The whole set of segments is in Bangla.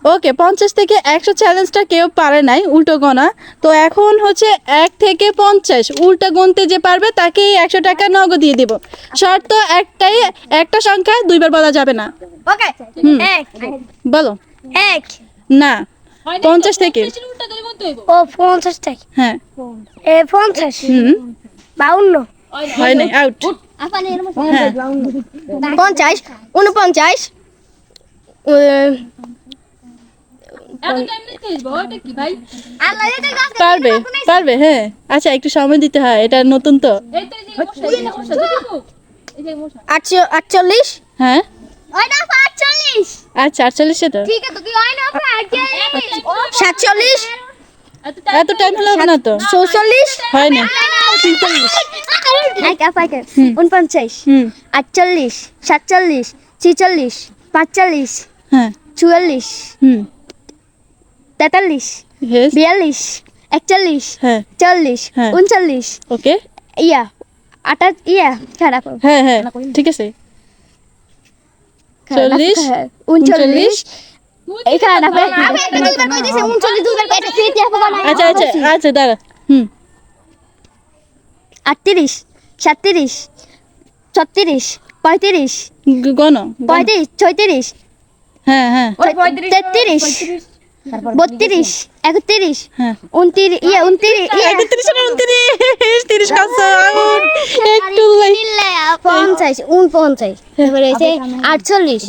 ওকে 50 থেকে 100 চ্যালেঞ্জটা কেউ পারে নাই উল্টো গোনা। তো এখন হচ্ছে 1 থেকে 50 উল্টো গুনতে যে পারবে তাকেই 100 টাকা নগদ দিয়ে দিব। শর্ত একটাই, একটা সংখ্যা দুইবার বলা যাবে না। ওকে এক বলো। এক না 50 থেকে। ও 50 টাকা হ্যাঁ 50 হুম 52 হয় নাই, আউট। 50 49 পারবে পারবে, হ্যাঁ। আচ্ছা একটু সময় দিতে হয়, এটা নতুন তো। 48 হ্যাঁ ওইটা 48 আচ্ছা 48 সেটা ঠিক আছে তুই হয় না 47 এত টাইম হলো না তো, 44 হয় না। 49 হুম 48 47 46 45 হ্যাঁ 44 হুম 43 ইয়েস 42 41 হ্যাঁ 40 হ্যাঁ। 39 ওকে ইয়া আটা ইয়া খারাপ হ্যাঁ হ্যাঁ ঠিক আছে 40 39 এখানে আচ্ছা আচ্ছা আচ্ছা দাঁড়া। হুম 38 37 36 35 গণ 35 36 হ্যাঁ হ্যাঁ 33 32 31 হ্যাঁ 29 ইয়া 29 ইয়া 30 কাছে আউট একটু লাই 50 49 তারপরে হইছে 48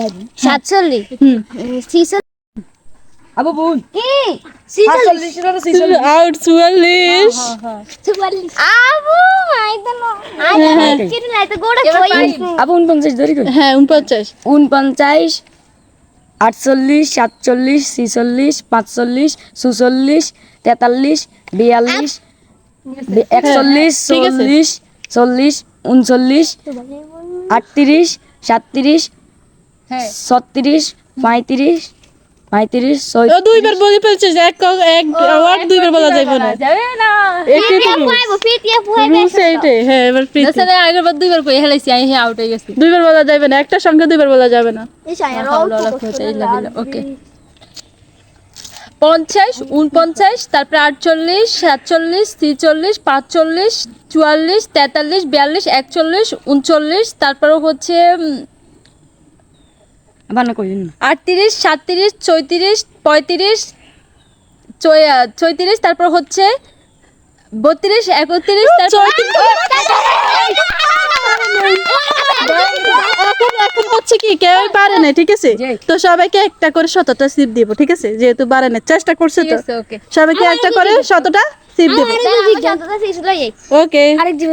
47 হুম 46 আবু বোন কি 46 আউট 44 আবু আইদনো চিনি লাইতে গোড়া কই আবু 49 ধরি কই হ্যাঁ 49 49 48 47 46 45 46 43 42 41 ঠিক আছে। 40 40 39 38 37 35 35 ও দুইবার বলে ফেলছিস, এক ওয়ার্ড দুইবার বলা যাবে না। যাবে না একটু পিটিয়া ফুয়াইবো পিটিয়া ফুয়াইবে রুলস এইটাই। হ্যাঁ এবার প্রীতি দশরে আগের বার দুইবার কই হেলাইছি আই হে আউট হয়ে গেছি দুইবার বলা যাবে না, একটা সংখ্যা দুইবার বলা যাবে না। ওকে 50 49 তারপরে 48 47 43 45 44 43 42 41 39 তারপরে হচ্ছে আবার না কইন 38 37 34 35 34 তারপর হচ্ছে 32 31 তারপর এখন হচ্ছে কি কেউই পারে না, ঠিক আছে? তো সবাইকে একটা করে 100টা সিপ দিব, ঠিক আছে? যেহেতু পারে না, চেষ্টা করছে তো। ওকে সবাইকে একটা করে 100টা সিপ দিব। আরেক জিনিস ওকে আরেক জিনিস